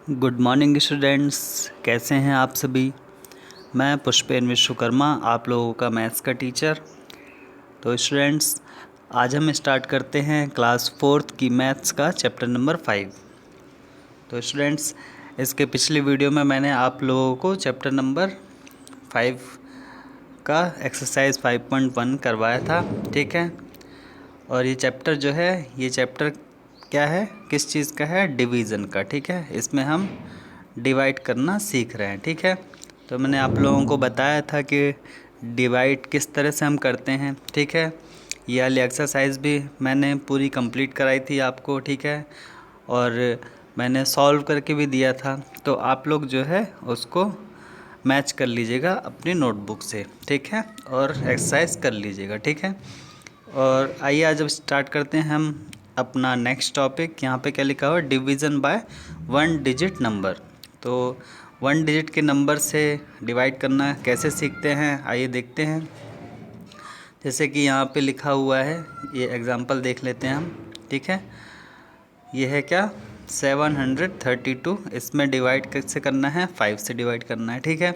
Good morning students, कैसे हैं आप सभी। मैं पुष्पेन विश्वकर्मा, आप लोगों का मैथ्स का टीचर। तो स्टूडेंट्स, आज हम स्टार्ट करते हैं क्लास 4th की मैथ्स का चैप्टर नंबर 5। तो स्टूडेंट्स, इसके पिछले वीडियो में मैंने आप लोगों को चैप्टर नंबर 5 का एक्सरसाइज 5.1 करवाया था, ठीक है। और ये चैप्टर जो है, ये चैप्टर क्या है, किस चीज़ का है, डिवीज़न का, ठीक है। इसमें हम डिवाइड करना सीख रहे हैं, ठीक है। तो मैंने आप लोगों को बताया था कि डिवाइड किस तरह से हम करते हैं, ठीक है। ये वाली एक्सरसाइज भी मैंने पूरी कंप्लीट कराई थी आपको, ठीक है। और मैंने सॉल्व करके भी दिया था, तो आप लोग जो है उसको मैच कर लीजिएगा अपनी नोटबुक से, ठीक है। और एक्सरसाइज कर लीजिएगा, ठीक है। और आइए आज अब स्टार्ट करते हैं हम अपना नेक्स्ट टॉपिक। यहाँ पे क्या लिखा हुआ है, डिवीज़न बाय 1 डिजिट नंबर। तो 1 डिजिट के नंबर से डिवाइड करना कैसे सीखते हैं, आइए देखते हैं। जैसे कि यहाँ पे लिखा हुआ है, ये एग्जांपल देख लेते हैं हम, ठीक है। ये है क्या, 732। इसमें डिवाइड कैसे करना है, 5 से डिवाइड करना है, ठीक है।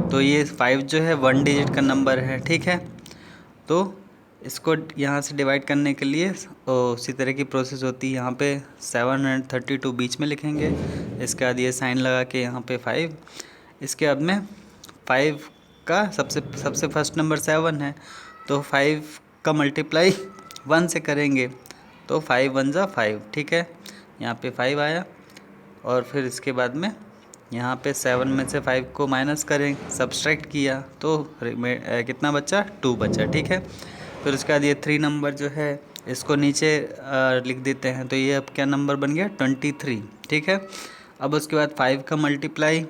तो ये 5 जो है 1 डिजिट का नंबर है, ठीक है। तो इसको यहाँ से डिवाइड करने के लिए उसी तरह की प्रोसेस होती है। यहाँ पे 732 बीच में लिखेंगे, इसके बाद ये साइन लगा के यहाँ पे 5, इसके बाद में 5 का सबसे फर्स्ट नंबर 7 है, तो 5 का मल्टीप्लाई 1 से करेंगे, तो 5 1 जा 5, ठीक है। यहाँ पे 5 आया, और फिर इसके बाद में यहाँ पे 7 में से 5 को माइनस करें, सब्सट्रैक्ट किया, तो कितना बचा, 2 बचा, ठीक है। फिर उसके बाद ये 3 नंबर जो है इसको नीचे लिख देते हैं, तो ये अब क्या नंबर बन गया, 23, ठीक है। अब उसके बाद 5 का मल्टीप्लाई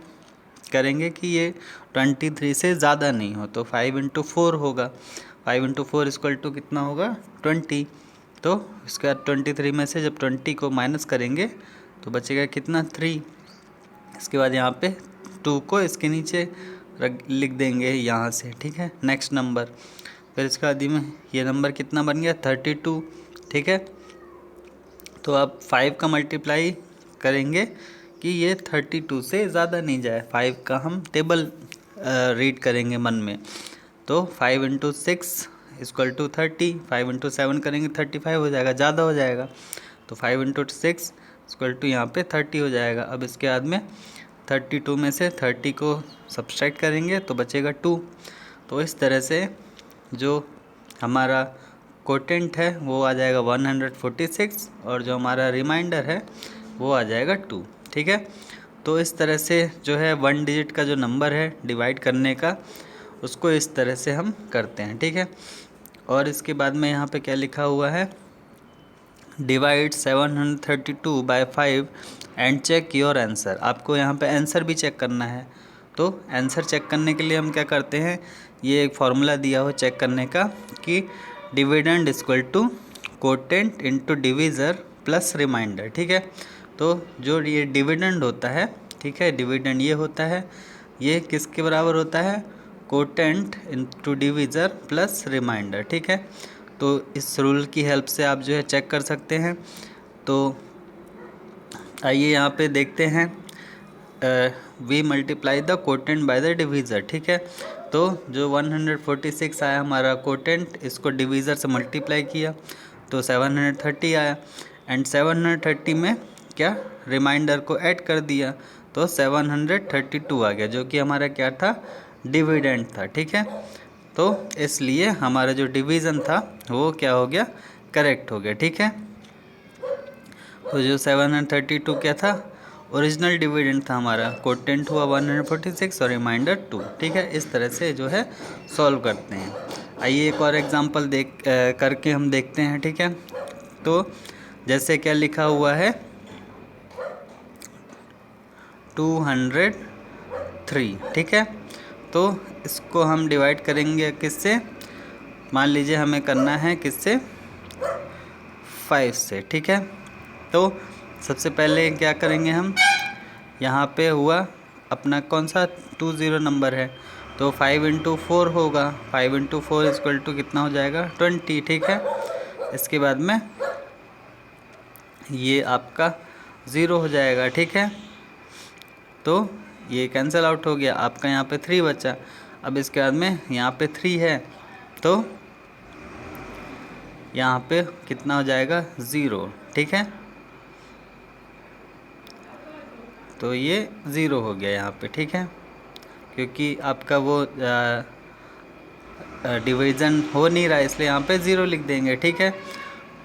करेंगे कि ये 23 से ज़्यादा नहीं हो, तो 5 इंटू 4 होगा। 5 इंटू 4 इक्वल टू कितना होगा, 20। तो इसके बाद 23 में से जब 20 को माइनस करेंगे तो बचेगा कितना, 3। इसके बाद यहाँ पे 2 को इसके नीचे लिख देंगे यहाँ से, ठीक है, नेक्स्ट नंबर। फिर इसके बाद में ये नंबर कितना बन गया, 32, ठीक है। तो अब 5 का मल्टीप्लाई करेंगे कि ये 32 से ज़्यादा नहीं जाए। 5 का हम टेबल रीड करेंगे मन में, तो 5 इंटू 6 इक्वल टू 30। 5 इंटू 7 करेंगे 35 हो जाएगा, ज़्यादा हो जाएगा, तो 5 इंटू 6 इक्वल टू यहाँ पे 30 हो जाएगा। अब इसके बाद में 32 में से 30 को सब्सट्रैक्ट करेंगे तो बचेगा 2। तो इस तरह से जो हमारा कोटेंट है वो आ जाएगा 146, और जो हमारा रिमाइंडर है वो आ जाएगा 2, ठीक है। तो इस तरह से जो है 1 डिजिट का जो नंबर है डिवाइड करने का, उसको इस तरह से हम करते हैं, ठीक है। और इसके बाद में यहाँ पे क्या लिखा हुआ है, divide 732 by 5 and check your answer. आपको यहाँ पे आंसर भी चेक करना है। तो आंसर चेक करने के लिए हम क्या करते हैं, ये एक फार्मूला दिया हो चेक करने का कि dividend equal to quotient into divisor plus reminder, ठीक है। तो जो ये डिविडेंड होता है, ठीक है, डिविडेंड ये होता है, ये किसके बराबर होता है, quotient into divisor plus reminder, ठीक है। तो इस रूल की हेल्प से आप जो है चेक कर सकते हैं। तो आइए यहाँ पे देखते हैं, we multiply the quotient by the divisor, ठीक है। तो जो 146 आया हमारा कोटेंट, इसको डिवीज़र से मल्टीप्लाई किया तो 730 आया, एंड 730 में क्या, रिमाइंडर को ऐड कर दिया तो 732 आ गया, जो कि हमारा क्या था, डिविडेंड था, ठीक है। तो इसलिए हमारा जो डिवीज़न था वो क्या हो गया, करेक्ट हो गया, ठीक है। तो जो 732 क्या था, ओरिजिनल डिविडेंड था हमारा, कोटेंट हुआ 146 और रिमाइंडर 2, ठीक है। इस तरह से जो है सॉल्व करते हैं। आइए एक और एग्जांपल करके हम देखते हैं, ठीक है। तो जैसे क्या लिखा हुआ है, 203, ठीक है। तो इसको हम डिवाइड करेंगे किससे, मान लीजिए हमें करना है किससे, 5 से, ठीक है। तो सबसे पहले क्या करेंगे हम, यहाँ पे हुआ अपना कौन सा, 20 नंबर है, तो 5 इंटू 4 होगा। 5 इंटू 4 इक्वल टू कितना हो जाएगा, 20, ठीक है। इसके बाद में ये आपका 0 हो जाएगा, ठीक है। तो ये कैंसिल आउट हो गया, आपका यहाँ पे 3 बचा। अब इसके बाद में यहाँ पे 3 है तो यहाँ पे कितना हो जाएगा 0, ठीक है। तो ये 0 हो गया यहाँ पे, ठीक है, क्योंकि आपका वो डिवीज़न हो नहीं रहा है, इसलिए यहाँ पे 0 लिख देंगे, ठीक है।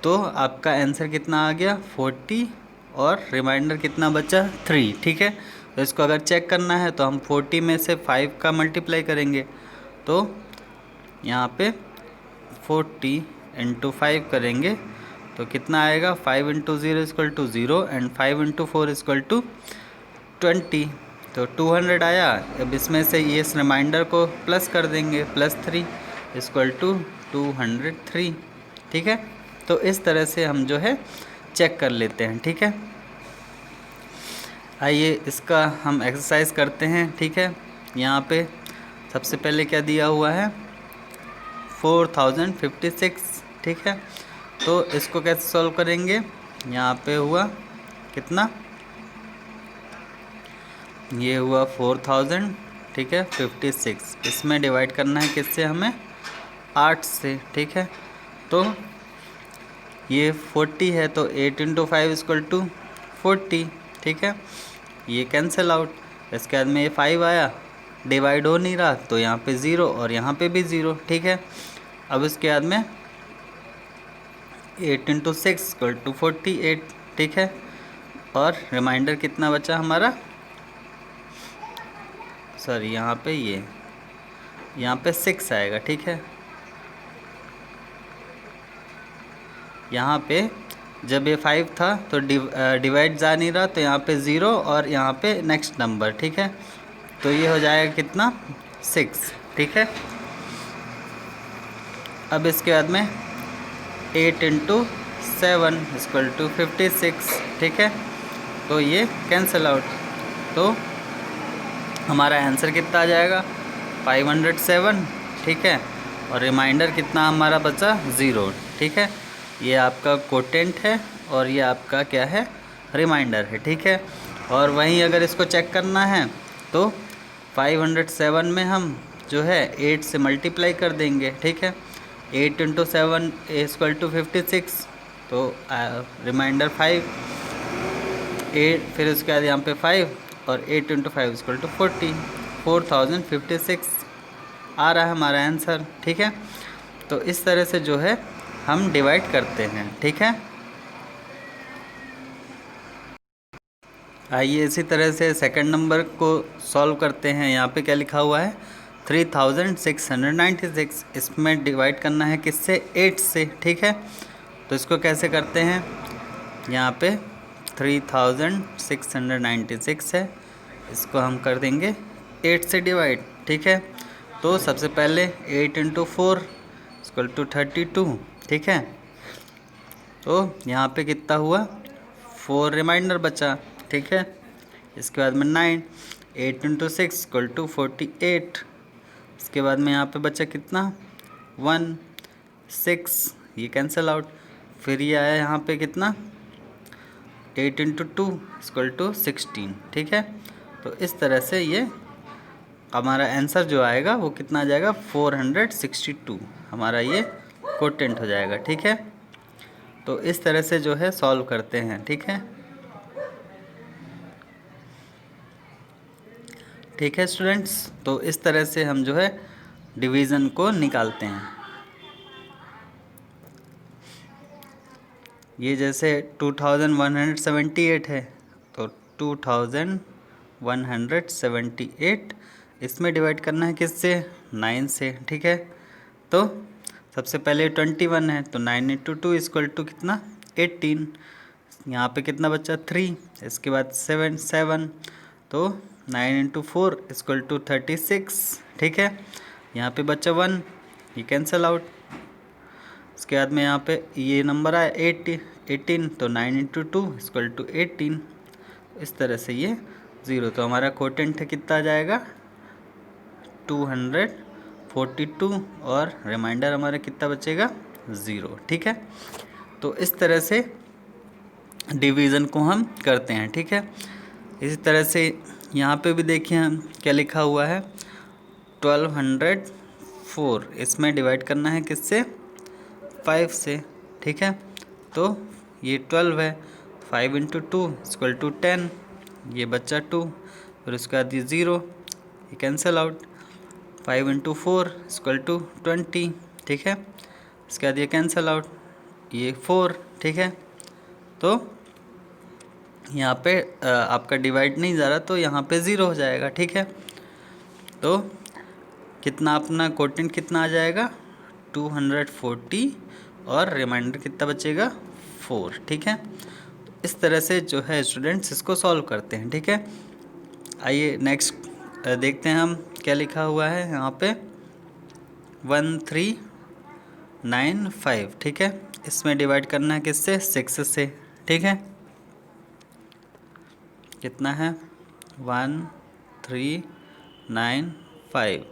तो आपका आंसर कितना आ गया 40 और रिमाइंडर कितना बचा 3, ठीक है। तो इसको अगर चेक करना है तो हम 40 में से 5 का मल्टीप्लाई करेंगे, तो यहाँ पे 40 × 5 करेंगे तो कितना आएगा 5 × 0 = 0 एंड 5 × 4 = 20, तो 200 आया। अब इसमें से ये इस रिमाइंडर को प्लस कर देंगे, +3 = 203, ठीक है। तो इस तरह से हम जो है चेक कर लेते हैं, ठीक है। आइए इसका हम एक्सरसाइज करते हैं, ठीक है। यहाँ पे सबसे पहले क्या दिया हुआ है 4056, ठीक है। तो इसको कैसे सॉल्व करेंगे, यहाँ पे हुआ कितना, ये हुआ 4000, ठीक है, 56, इसमें डिवाइड करना है किससे हमें 8 से, ठीक है। तो ये 40 है तो 8 × 5 = 40, ठीक है। ये कैंसिल आउट। इसके बाद में ये 5 आया, डिवाइड हो नहीं रहा तो यहाँ पे 0 और यहाँ पे भी 0, ठीक है। अब इसके बाद में 8 × 6 = 48, ठीक है। और रिमाइंडर कितना बचा हमारा, सॉरी यहाँ पे यहाँ पे 6 आएगा, ठीक है। यहाँ पे जब ये 5 था तो डिवाइड जा नहीं रहा तो यहाँ पे 0 और यहाँ पे नेक्स्ट नंबर, ठीक है। तो ये हो जाएगा कितना 6, ठीक है। अब इसके बाद में 8 × 7 = 56, ठीक है। तो ये कैंसिल आउट, तो हमारा आंसर कितना आ जाएगा 507, ठीक है। और रिमाइंडर कितना हमारा बचा 0, ठीक है। ये आपका कोटेंट है और ये आपका क्या है रिमाइंडर है, ठीक है। और वहीं अगर इसको चेक करना है तो 507 में हम जो है 8 से मल्टीप्लाई कर देंगे, ठीक है। 8 × 7 = 56, तो रिमाइंडर 5, 8 फिर उसके बाद यहाँ पे 5 और 8 × 5 = 40, 4056 आ रहा है हमारा आंसर, ठीक है। तो इस तरह से जो है हम डिवाइड करते हैं, ठीक है। आइए इसी तरह से सेकंड नंबर को सॉल्व करते हैं। यहाँ पे क्या लिखा हुआ है 3696, इसमें डिवाइड करना है किससे 8 से, ठीक है। तो इसको कैसे करते हैं, यहाँ पे 3696 है, इसको हम कर देंगे 8 से डिवाइड, ठीक है। तो सबसे पहले 8 × 4 = 32, ठीक है। तो यहाँ पे कितना हुआ 4 रिमाइंडर बचा, ठीक है। इसके बाद में 9, 8 × 6 = 48, इसके बाद में यहाँ पे बचा कितना 1, 6, ये कैंसिल आउट। फिर ये आया यहाँ पे कितना 8 × 2 = 16, ठीक है। तो इस तरह से ये हमारा आंसर जो आएगा वो कितना आ जाएगा 462, हमारा ये कोटेंट हो जाएगा, ठीक है। तो इस तरह से जो है सॉल्व करते हैं, ठीक है। ठीक है स्टूडेंट्स, तो इस तरह से हम जो है डिवीज़न को निकालते हैं। ये जैसे 2178 है तो 2178 इसमें डिवाइड करना है किससे 9 से, ठीक है। तो सबसे पहले 21 है तो 9 × 2 = कितना 18, यहाँ पे कितना बचा 3, इसके बाद 7, तो 9 × 4 = 36, ठीक है। यहाँ पे बचा 1, ये कैंसिल आउट। इसके बाद में यहाँ पे ये नंबर आया 18, तो 9 × 2 = 18, इस तरह से ये 0, तो हमारा कोटेंट कितना आ जाएगा 242 और रिमाइंडर हमारा कितना बचेगा 0, ठीक है। तो इस तरह से डिवीज़न को हम करते हैं, ठीक है। इसी तरह से यहाँ पे भी देखिए हम क्या लिखा हुआ है 1204, इसमें डिवाइड करना है किससे 5 से, ठीक है। तो ये 12 है, 5 इंटू 2 इक्वल टू 10, ये बच्चा 2, फिर उसके बाद ये 0, ये cancel out, 5 into 4 equal to 20, ठीक है। इसके बाद ये कैंसिल आउट, ये 4, ठीक है। तो यहाँ पे आपका डिवाइड नहीं जा रहा, तो यहाँ पे 0 हो जाएगा, ठीक है। तो कितना अपना कोटेंट कितना आ जाएगा 240 और रिमाइंडर कितना बचेगा 4, ठीक है। इस तरह से जो है स्टूडेंट्स इसको सॉल्व करते हैं, ठीक है। आइए नेक्स्ट देखते हैं हम क्या लिखा हुआ है यहाँ पे 1395, ठीक है। इसमें डिवाइड करना है किससे 6 से, ठीक है। कितना है 1395,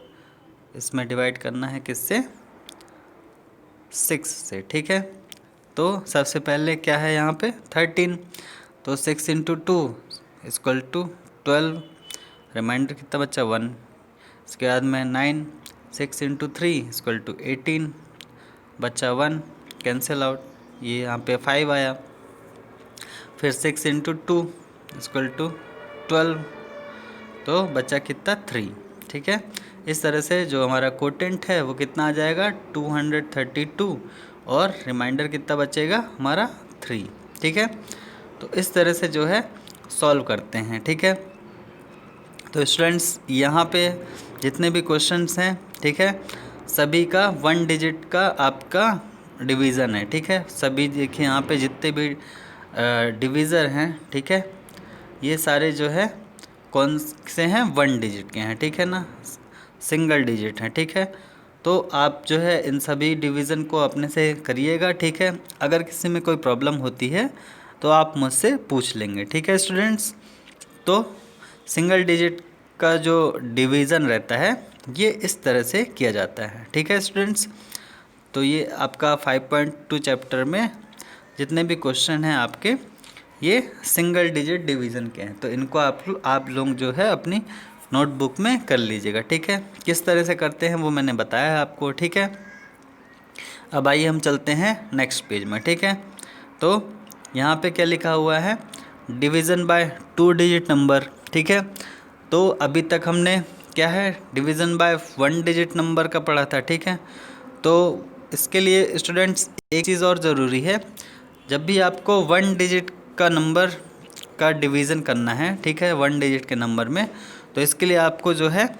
इसमें डिवाइड करना है किससे 6 से, ठीक है। तो सबसे पहले क्या है यहाँ पे 13, तो 6 इंटू 2 इक्वल टू 12, रिमाइंडर कितना बच्चा 1, इसके बाद में 9, 6 इंटू 3 इक्वल टू 18, बच्चा 1, कैंसिल आउट, ये यहाँ पे 5 आया, फिर 6 इंटू 2 इक्वल टू 12, तो बच्चा कितना 3, ठीक है। इस तरह से जो हमारा कोटेंट है वो कितना आ जाएगा 232 और रिमाइंडर कितना बचेगा हमारा 3, ठीक है। तो इस तरह से जो है सॉल्व करते हैं, ठीक है। तो स्टूडेंट्स यहाँ पे जितने भी क्वेश्चंस हैं, ठीक है, सभी का 1 डिजिट का आपका डिवीज़न है, ठीक है। सभी देखिए यहाँ पे जितने भी डिवीज़र हैं, ठीक है, ये सारे जो है कौन से हैं 1 डिजिट के हैं, ठीक है ना, सिंगल डिजिट हैं, ठीक है। तो आप जो है इन सभी डिवीज़न को अपने से करिएगा, ठीक है। अगर किसी में कोई प्रॉब्लम होती है तो आप मुझसे पूछ लेंगे, ठीक है स्टूडेंट्स। तो सिंगल डिजिट का जो डिवीज़न रहता है ये इस तरह से किया जाता है, ठीक है स्टूडेंट्स। तो ये आपका 5.2 चैप्टर में जितने भी क्वेश्चन हैं आपके ये सिंगल डिजिट डिवीज़न के हैं, तो इनको आप लोग जो है अपनी नोटबुक में कर लीजिएगा, ठीक है। किस तरह से करते हैं वो मैंने बताया है आपको, ठीक है। अब आइए हम चलते हैं नेक्स्ट पेज में, ठीक है। तो यहाँ पे क्या लिखा हुआ है डिवीज़न बाय 2 डिजिट नंबर, ठीक है। तो अभी तक हमने क्या है डिवीज़न बाय 1 डिजिट नंबर का पढ़ा था, ठीक है। तो इसके लिए स्टूडेंट्स एक चीज़ और ज़रूरी है, जब भी आपको 1 डिजिट का नंबर का डिवीज़न करना है, ठीक है, 1 डिजिट के नंबर में, तो इसके लिए आपको जो है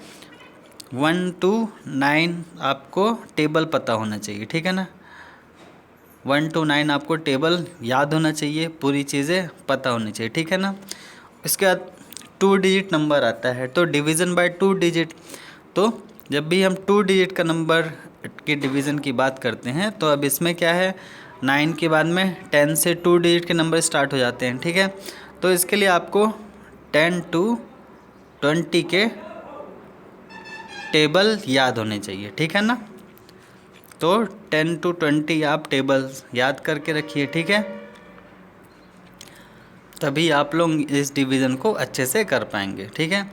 1 to 9 आपको टेबल पता होना चाहिए, ठीक है ना। 1 to 9 आपको टेबल याद होना चाहिए, पूरी चीज़ें पता होनी चाहिए, ठीक है ना। इसके बाद 2 डिजिट नंबर आता है, तो डिवीज़न बाय 2 डिजिट, तो जब भी हम 2 डिजिट का नंबर के डिवीज़न की बात करते हैं तो अब इसमें क्या है 9 के बाद में 10 से 2 डिजिट के नंबर स्टार्ट हो जाते हैं, ठीक है। तो इसके लिए आपको 10 to 20 के टेबल याद होने चाहिए, ठीक है ना। तो 10 to 20 आप टेबल याद करके रखिए, ठीक है, तभी आप लोग इस डिवीज़न को अच्छे से कर पाएंगे, ठीक है।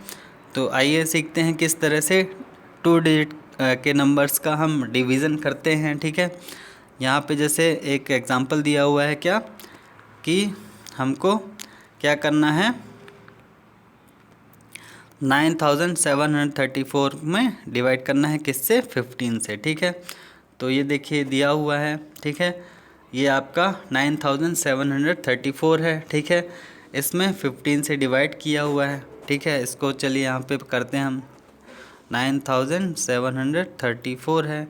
तो आइए सीखते हैं किस तरह से 2 डिजिट के नंबर्स का हम डिवीज़न करते हैं, ठीक है। यहाँ पे जैसे एक एग्ज़ाम्पल दिया हुआ है क्या कि हमको क्या करना है 9734 में डिवाइड करना है किससे 15 से, ठीक है। तो ये देखिए दिया हुआ है, ठीक है, ये आपका 9734 है, ठीक है। इसमें 15 से डिवाइड किया हुआ है, ठीक है। इसको चलिए यहाँ पे करते हैं हम 9734 है,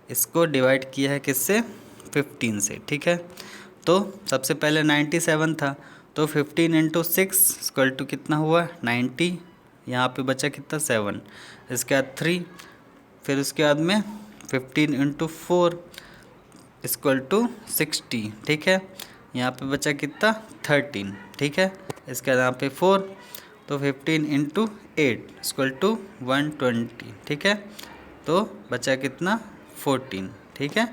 इसको डिवाइड किया है किससे 15 से, ठीक है। तो सबसे पहले 97 था, तो 15 इंटू 6 इक्वल टू कितना हुआ 90, यहाँ पे बचा कितना 7, इसके बाद 3, फिर उसके बाद में 15 इंटू 4 इक्वल टू 60, ठीक है। यहाँ पे बचा कितना 13, ठीक है। इसके बाद यहाँ पे 4, तो 15 इंटू 8 इक्वल टू 120, ठीक है। तो बचा कितना 14, ठीक है।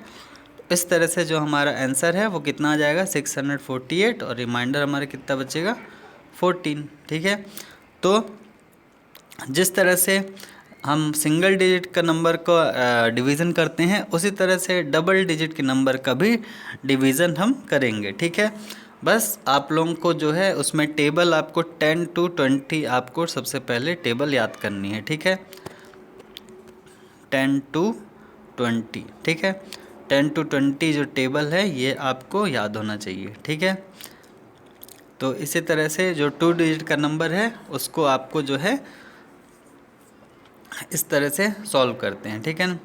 इस तरह से जो हमारा आंसर है वो कितना आ जाएगा 648 और रिमाइंडर हमारा कितना बचेगा 14, ठीक है। तो जिस तरह से हम सिंगल डिजिट का नंबर को डिवीज़न करते हैं, उसी तरह से डबल डिजिट के नंबर का भी डिवीज़न हम करेंगे। ठीक है, बस आप लोगों को जो है उसमें टेबल आपको 10 to 20 आपको सबसे पहले टेबल याद करनी है। ठीक है, 10 to 20। ठीक है, 10 to 20 जो टेबल है ये आपको याद होना चाहिए। ठीक है, तो इसी तरह से जो 2 डिजिट का नंबर है उसको आपको जो है इस तरह से सॉल्व करते हैं। ठीक है ना,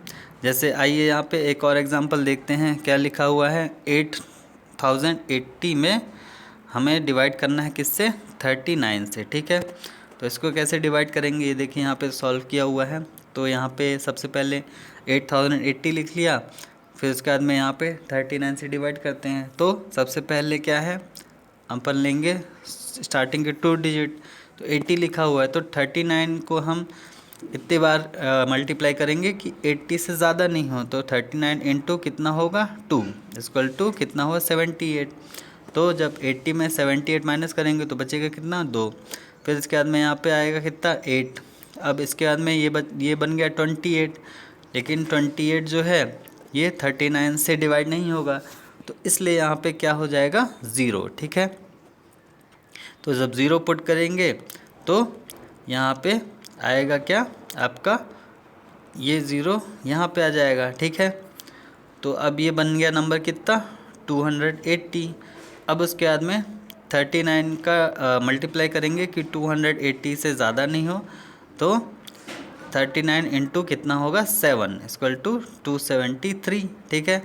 जैसे आइए यहाँ पे एक और एग्जांपल देखते हैं। क्या लिखा हुआ है, 8080 में हमें डिवाइड करना है किससे, 39 से। ठीक है, तो इसको कैसे डिवाइड करेंगे, ये देखिए यहाँ पे सॉल्व किया हुआ है। तो यहाँ पे सबसे पहले 8080 लिख लिया, फिर उसके बाद में यहाँ पे 39 से डिवाइड करते हैं। तो सबसे पहले क्या है, अपन लेंगे स्टार्टिंग के 2 डिजिट, तो 80 लिखा हुआ है तो 39 को हम इतनी बार मल्टीप्लाई करेंगे कि 80 से ज़्यादा नहीं हो। तो 39 इंटू कितना होगा, 2 इक्वल टू कितना होगा, 78। तो जब 80 में 78 माइनस करेंगे तो बचेगा कितना, 2। फिर इसके बाद में यहाँ पे आएगा कितना, 8। अब इसके बाद में ये बन गया 28, लेकिन 28 जो है ये 39 से डिवाइड नहीं होगा, तो इसलिए यहाँ पे क्या हो जाएगा, 0। ठीक है, तो जब 0 पुट करेंगे तो यहाँ पे आएगा क्या आपका, ये 0 यहाँ पे आ जाएगा। ठीक है, तो अब ये बन गया नंबर कितना, 280। अब उसके बाद में 39 का मल्टीप्लाई करेंगे कि 280 से ज़्यादा नहीं हो, तो 39 इंटू कितना होगा, 7 इक्वल टू 273। ठीक है,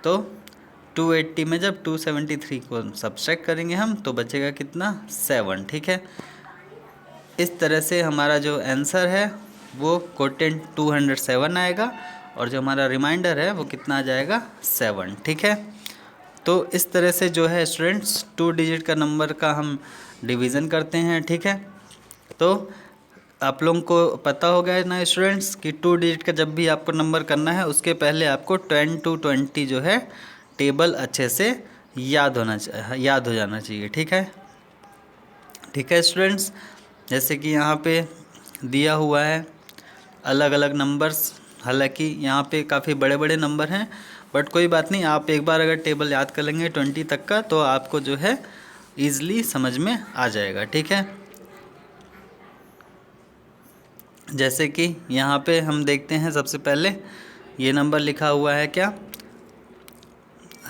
तो 280 में जब 273 को सब्सट्रैक्ट करेंगे हम तो बचेगा कितना, 7। ठीक है, इस तरह से हमारा जो आंसर है वो कोटेंट 207 आएगा, और जो हमारा रिमाइंडर है वो कितना आ जाएगा, 7। ठीक है, तो इस तरह से जो है स्टूडेंट्स 2 डिजिट का नंबर का हम डिवीज़न करते हैं। ठीक है, तो आप लोगों को पता हो गया है ना स्टूडेंट्स कि 2 डिजिट का जब भी आपको नंबर करना है उसके पहले आपको 10 to 20 जो है टेबल अच्छे से याद हो जाना चाहिए। ठीक है, ठीक है स्टूडेंट्स, जैसे कि यहाँ पे दिया हुआ है अलग अलग नंबर्स, हालांकि यहाँ पे काफ़ी बड़े बड़े नंबर हैं, बट कोई बात नहीं, आप एक बार अगर टेबल याद कर लेंगे 20 तक का तो आपको जो है ईज़िली समझ में आ जाएगा। ठीक है, जैसे कि यहाँ पे हम देखते हैं सबसे पहले ये नंबर लिखा हुआ है क्या,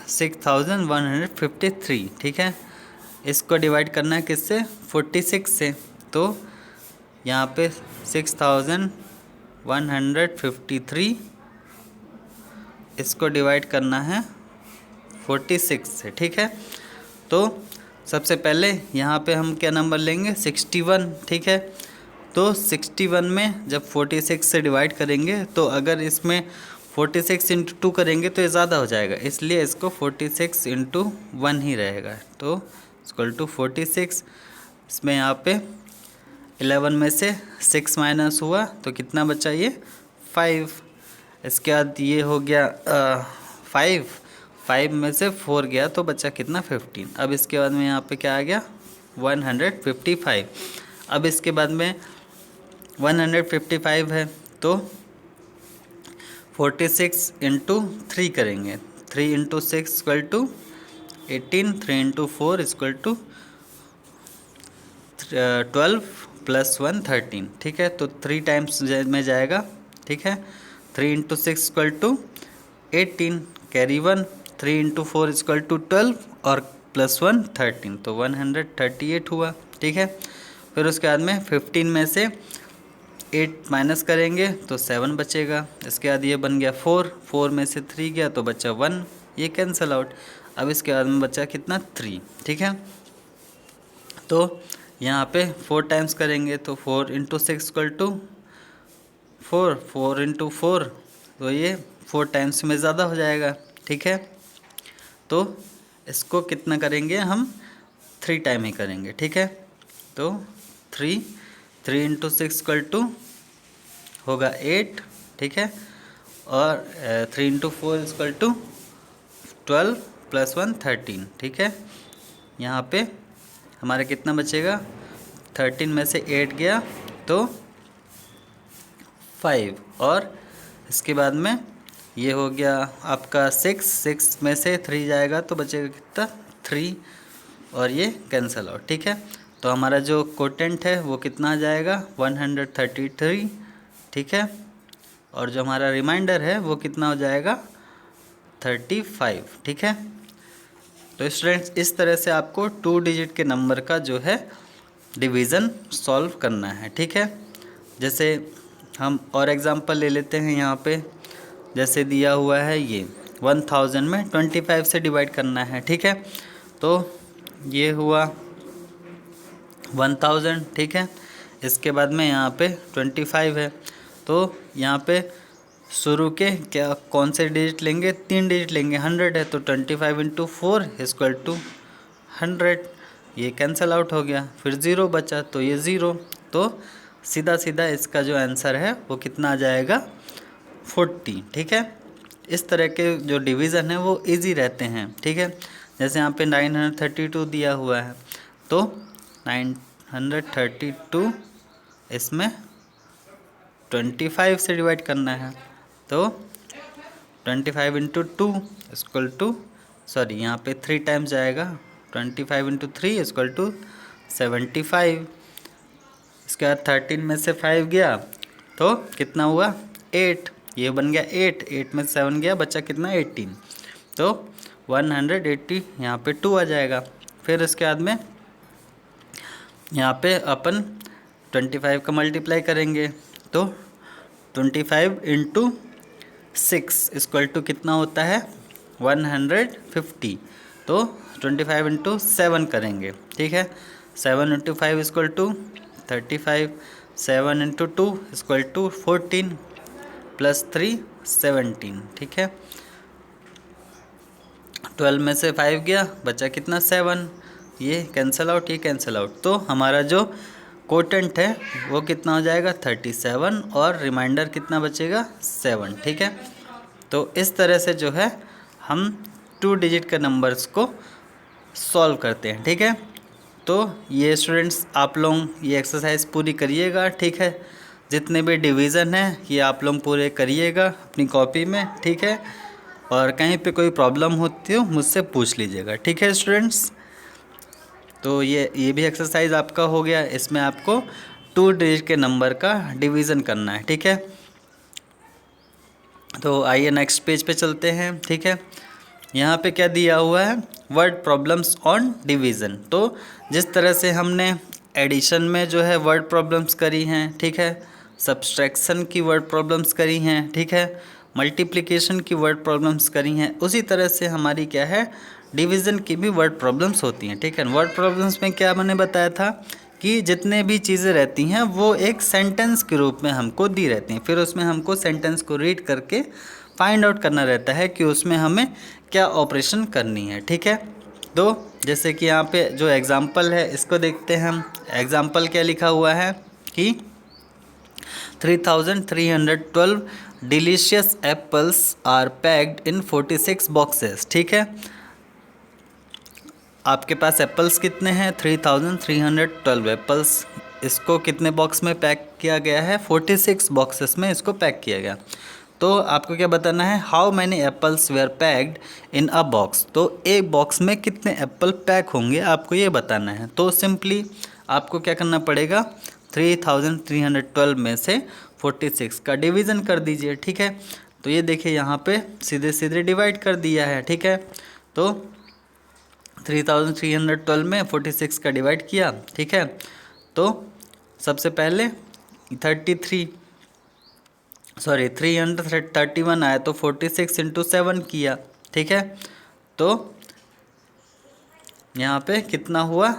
6153। ठीक है, इसको डिवाइड करना है किससे, 46 से। तो यहाँ पे 6153 इसको डिवाइड करना है 46 से। ठीक है, तो सबसे पहले यहाँ पे हम क्या नंबर लेंगे, 61। ठीक है, तो 61 में जब 46 से डिवाइड करेंगे तो अगर इसमें 46 इंटू 2 करेंगे तो ये ज़्यादा हो जाएगा, इसलिए इसको 46 इंटू 1 ही रहेगा। तो इक्वल टू 46, इसमें यहाँ पे 11 में से 6 माइनस हुआ तो कितना बचा, ये 5। इसके बाद ये हो गया 5 में से 4 गया तो बचा कितना, 15। अब इसके बाद में यहाँ पे क्या आ गया, 155। अब इसके बाद में 155 है तो 46 इंटू 3 करेंगे, 3 into 6 equal to 18, 3 into 4 equal to 12 plus 1 13। ठीक है, तो 3 टाइम्स में जाएगा। ठीक है, 3 into 6 equal to 18, carry 1, 3 into 4 equal to 12 और प्लस 1 13, तो 138 हुआ। ठीक है, फिर उसके बाद में 15 में से 8 माइनस करेंगे तो 7 बचेगा। इसके बाद ये बन गया 4 में से 3 गया तो बचा 1, ये कैंसिल आउट। अब इसके बाद में बचा कितना, 3। ठीक है, तो यहाँ पे 4 टाइम्स करेंगे तो 4 इंटू 6 इक्वल टू 4, 4 इंटू 4, तो ये 4 टाइम्स में ज़्यादा हो जाएगा। ठीक है, तो इसको कितना करेंगे हम, 3 टाइम ही करेंगे। ठीक है, तो 3 इंटू 6 इक्वल टू होगा 8। ठीक है, और 3 इंटू 4 इक्वल टू 12 प्लस 1 13। ठीक है, यहाँ पे हमारा कितना बचेगा, 13 में से 8 गया तो 5 और इसके बाद में ये हो गया आपका 6 में से 3 जाएगा तो बचेगा कितना 3 और ये कैंसिल आउट। ठीक है, तो हमारा जो कोटेंट है वो कितना आ जाएगा 133। ठीक है, और जो हमारा रिमाइंडर है वो कितना हो जाएगा 35। ठीक है, तो स्टूडेंट्स इस तरह से आपको 2 डिजिट के नंबर का जो है डिवीज़न सॉल्व करना है। ठीक है, जैसे हम और एग्जांपल ले लेते हैं यहाँ पे, जैसे दिया हुआ है ये 1000 में 25 से डिवाइड करना है। ठीक है, तो ये हुआ 1000। ठीक है, इसके बाद में यहाँ पे 25 है, तो यहाँ पे शुरू के क्या कौन से डिजिट लेंगे, 3 डिजिट लेंगे। 100 है तो 25 × 4 = 100, ये कैंसिल आउट हो गया। फिर 0 बचा तो ये 0, तो सीधा सीधा इसका जो आंसर है वो कितना आ जाएगा 40। ठीक है, इस तरह के जो डिवीज़न है वो इजी रहते हैं। ठीक है, जैसे यहाँ पे 932 दिया हुआ है तो 932 इसमें 25 से डिवाइड करना है, तो 25 × 2 = सॉरी यहाँ पे 3 टाइम्स जाएगा, 25 × 3 = 75। इसके बाद 13 में से 5 गया तो कितना हुआ 8, ये बन गया 8 में से 7 गया, बचा कितना 18, तो 180 यहाँ पे 2 आ जाएगा। फिर इसके बाद में यहाँ पे अपन 25 का मल्टीप्लाई करेंगे, तो 25 × 6 = कितना होता है 150, तो 25 × 7 करेंगे। ठीक है, 7 × 5 = 35, 7 × 2 = 14 + 3 17। ठीक है, 12 में से 5 गया, बचा कितना 7, ये कैंसिल आउट, ये कैंसिल आउट, तो हमारा जो कोटेंट है वो कितना हो जाएगा 37 और रिमाइंडर कितना बचेगा 7। ठीक है, तो इस तरह से जो है हम 2 डिजिट के नंबर्स को सॉल्व करते हैं। ठीक है, तो ये स्टूडेंट्स आप लोग ये एक्सरसाइज पूरी करिएगा। ठीक है, जितने भी डिवीज़न है ये आप लोग पूरे करिएगा अपनी कॉपी में। ठीक है, और कहीं पे कोई प्रॉब्लम होती हो मुझसे पूछ लीजिएगा। ठीक है स्टूडेंट्स, तो ये भी एक्सरसाइज आपका हो गया। इसमें आपको 2 डिजिट के नंबर का डिवीज़न करना है। ठीक है, तो आइए नेक्स्ट पेज पे चलते हैं। ठीक है, यहाँ पे क्या दिया हुआ है वर्ड प्रॉब्लम्स ऑन डिवीज़न। तो जिस तरह से हमने एडिशन में जो है वर्ड प्रॉब्लम्स करी हैं, ठीक है, सब्सट्रैक्शन की वर्ड प्रॉब्लम्स करी हैं, ठीक है, मल्टीप्लिकेशन की वर्ड प्रॉब्लम्स करी हैं, उसी तरह से हमारी क्या है डिवीज़न की भी वर्ड प्रॉब्लम्स होती हैं। ठीक है, वर्ड प्रॉब्लम्स में क्या मैंने बताया था कि जितने भी चीज़ें रहती हैं वो एक सेंटेंस के रूप में हमको दी रहती हैं, फिर उसमें हमको सेंटेंस को रीड करके फाइंड आउट करना रहता है कि उसमें हमें क्या ऑपरेशन करनी है। ठीक है, तो जैसे कि यहाँ पे जो एग्ज़ाम्पल है इसको देखते हैं हम। एग्ज़ाम्पल क्या लिखा हुआ है कि 3312 delicious apples are packed in 46 boxes. ठीक है, आपके पास एप्पल्स कितने हैं 3312 एप्पल्स, इसको कितने बॉक्स में पैक किया गया है 46 बॉक्सेस में इसको पैक किया गया। तो आपको क्या बताना है how many apples were packed in a box, तो एक बॉक्स में कितने एप्पल पैक होंगे आपको ये बताना है। तो सिंपली आपको क्या करना पड़ेगा 3312 में से 46 का डिवीज़न कर दीजिए। ठीक है, तो ये देखिए यहाँ पे सीधे सीधे डिवाइड कर दिया है। ठीक है, तो 3312 में 46 का डिवाइड किया। ठीक है, तो सबसे पहले 331 आया तो 46 × 7 किया। ठीक है, तो यहाँ पे कितना हुआ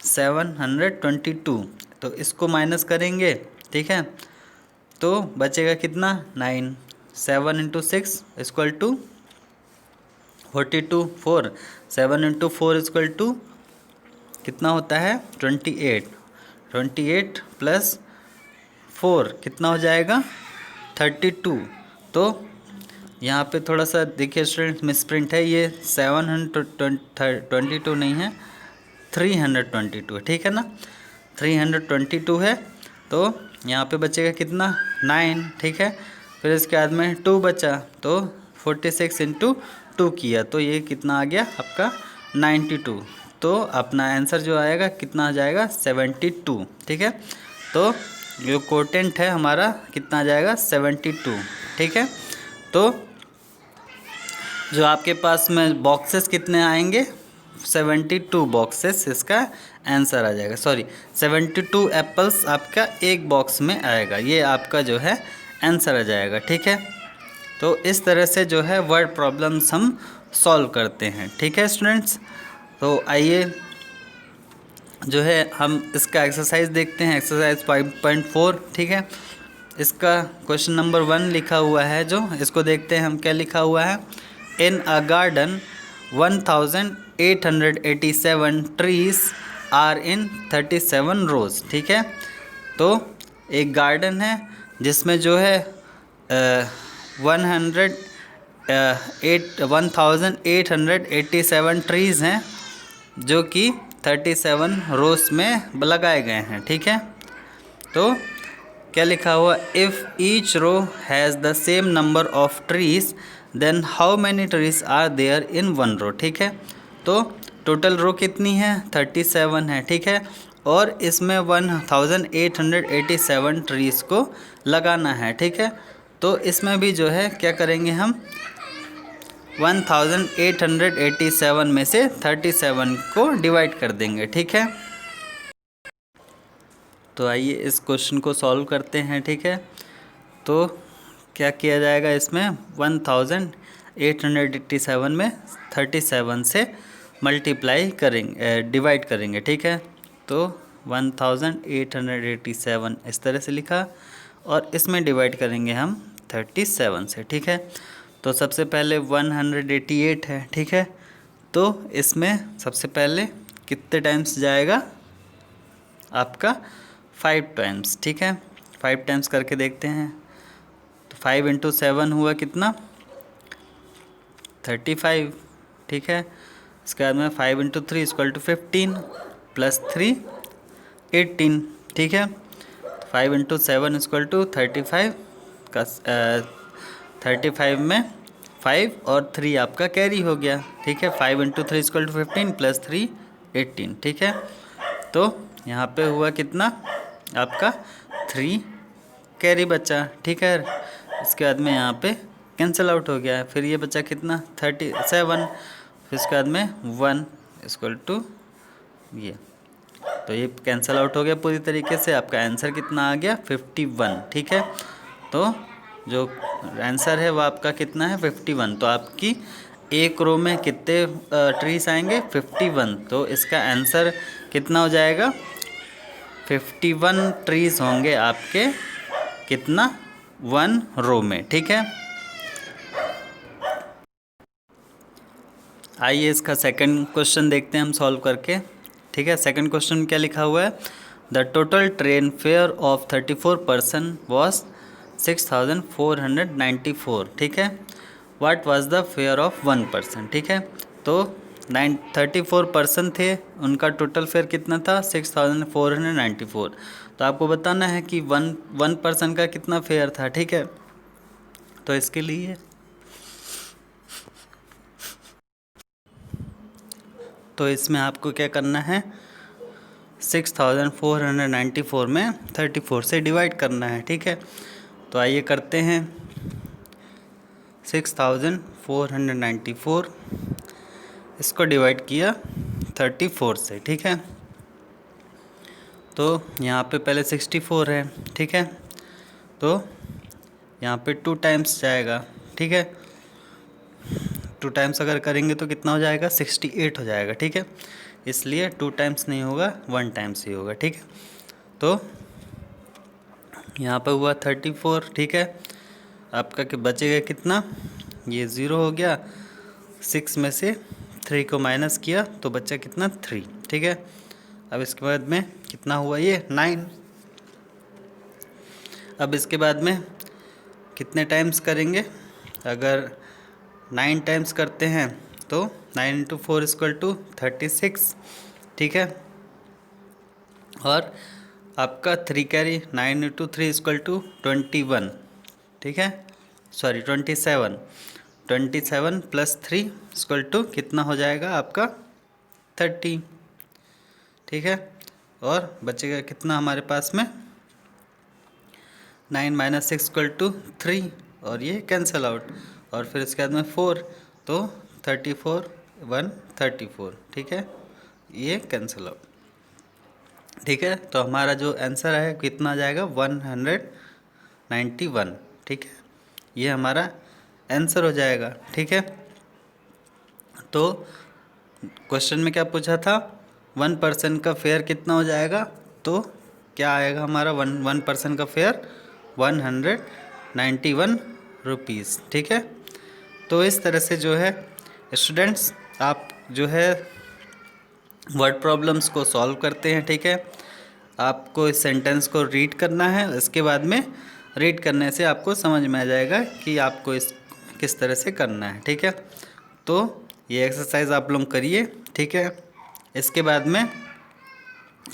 722, तो इसको माइनस करेंगे। ठीक है, तो बचेगा कितना 9, 7 × 6 = 42, 4, 7 × 4 = कितना होता है 28, 28 + 4 कितना हो जाएगा 32। तो यहाँ पे थोड़ा सा देखिए स्टूडेंट मिसप्रिंट है, ये 722 नहीं है 322 है। ठीक है ना, 322 है, तो यहाँ पे बचेगा कितना 9, ठीक है। फिर इसके बाद में 2 बचा, तो 46 इंटू 2 किया तो ये कितना आ गया आपका 92। तो अपना आंसर जो आएगा कितना आ जाएगा 72, ठीक है। तो जो कोटेंट है हमारा कितना आ जाएगा 72, ठीक है। तो जो आपके पास में बॉक्सेस कितने आएंगे 72 बॉक्सेस, इसका आंसर आ जाएगा। सॉरी 72 एप्पल्स आपका एक बॉक्स में आएगा, ये आपका जो है आंसर आ जाएगा, ठीक है। तो इस तरह से जो है वर्ड प्रॉब्लम्स हम सॉल्व करते हैं, ठीक है स्टूडेंट्स। तो आइए जो है हम इसका एक्सरसाइज देखते हैं, एक्सरसाइज 5.4, ठीक है। इसका क्वेश्चन नंबर 1 लिखा हुआ है, जो इसको देखते हैं हम क्या लिखा हुआ है। इन अ गार्डन 1887 ट्रीज आर इन 37 रोज, ठीक है। तो एक गार्डन है जिसमें जो है 1887 ट्रीज़ हैं जो कि 37 रोज में लगाए गए हैं, ठीक है। तो क्या लिखा हुआ, if each row has the same number of trees then how many trees are there in one row, ठीक है। तो टोटल रो कितनी है 37 है, ठीक है। और इसमें 1887 ट्रीज़ को लगाना है, ठीक है। तो इसमें भी जो है क्या करेंगे हम 1887 में से 37 को डिवाइड कर देंगे, ठीक है। तो आइए इस क्वेश्चन को सॉल्व करते हैं, ठीक है। तो क्या किया जाएगा, इसमें 1887 में 37 से मल्टीप्लाई करेंगे, डिवाइड करेंगे, ठीक है। तो 1887 इस तरह से लिखा और इसमें डिवाइड करेंगे हम 37 से, ठीक है। तो सबसे पहले 188 है, ठीक है। तो इसमें सबसे पहले कितने टाइम्स जाएगा आपका 5 टाइम्स, ठीक है। 5 टाइम्स करके देखते हैं। तो 5 इंटू 7 हुआ कितना 35, ठीक है। इसके बाद में 5 इंटू 3 इक्वल टू 15 प्लस 3 18, ठीक है। 5 इंटू 7 इक्वल टू 35 का 35 में 5 और 3 आपका कैरी हो गया, ठीक है। 5 इंटू 3 इक्वल टू 15 प्लस 3 18, ठीक है। तो यहाँ पे हुआ कितना आपका 3 कैरी बचा, ठीक है। इसके बाद में यहाँ पे कैंसिल आउट हो गया, फिर ये बचा कितना 37, फिर इसके बाद में 1 इक्वल टू ये, तो ये कैंसिल आउट हो गया पूरी तरीके से। आपका आंसर कितना आ गया 51, ठीक है। तो जो आंसर है वो आपका कितना है 51। तो आपकी एक रो में कितने ट्रीज आएंगे 51, तो इसका आंसर कितना हो जाएगा 51 ट्रीज होंगे आपके कितना 1 रो में, ठीक है। आइए इसका सेकंड क्वेश्चन देखते हैं हम सॉल्व करके, ठीक है। सेकंड क्वेश्चन में क्या लिखा हुआ है, the total train fair of 34 person was 6494, ठीक है। What was the fair of 1 person, ठीक है। तो 34 पर्सन थे, उनका टोटल फेयर कितना था 6494। तो आपको बताना है कि वन पर्सन का कितना फेयर था, ठीक है। तो इसके लिए तो इसमें आपको क्या करना है 6494 में 34 से डिवाइड करना है, ठीक है। तो आइए करते हैं 6494 इसको डिवाइड किया 34 से, ठीक है। तो यहाँ पे पहले 64 है, ठीक है। तो यहाँ पे 2 टाइम्स जाएगा, ठीक है। 2 टाइम्स अगर करेंगे तो कितना हो जाएगा 68 हो जाएगा, ठीक है। इसलिए 2 टाइम्स नहीं होगा 1 टाइम्स ही होगा, ठीक है। तो यहाँ पे हुआ 34, ठीक है। आपका बचेगा कितना, ये 0 हो गया, 6 में से 3 को माइनस किया तो बचा कितना 3, ठीक है। अब इसके बाद में कितना हुआ ये 9। अब इसके बाद में कितने टाइम्स करेंगे, अगर 9 टाइम्स करते हैं तो 9 इंटू 4 इक्वल टू 36, ठीक है। और आपका 3 कैरी 9 इंटू 3 इक्वल टू 21, ठीक है, सॉरी 27, 27 प्लस 3 इक्वल टू कितना हो जाएगा आपका 30, ठीक है। और बचेगा कितना हमारे पास में 9 माइनस 6 इक्वल टू 3, और ये कैंसिल आउट, और फिर इसके बाद में 4, तो 34 1 34, ठीक है, ये कैंसिल आउट, ठीक है। तो हमारा जो आंसर है कितना आ जाएगा 191, ठीक है, ये हमारा आंसर हो जाएगा, ठीक है। तो क्वेश्चन में क्या पूछा था, 1% का फेयर कितना हो जाएगा, तो क्या आएगा हमारा 1% का फेयर 191 रुपीज़, ठीक है। तो इस तरह से जो है स्टूडेंट्स आप जो है वर्ड प्रॉब्लम्स को सॉल्व करते हैं, ठीक है। आपको इस सेंटेंस को रीड करना है, इसके बाद में रीड करने से आपको समझ में आ जाएगा कि आपको इस किस तरह से करना है, ठीक है। तो ये एक्सरसाइज आप लोग करिए, ठीक है। इसके बाद में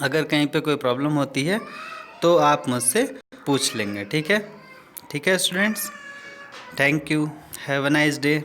अगर कहीं पे कोई प्रॉब्लम होती है तो आप मुझसे पूछ लेंगे, ठीक है। ठीक है students, thank you, have a nice day.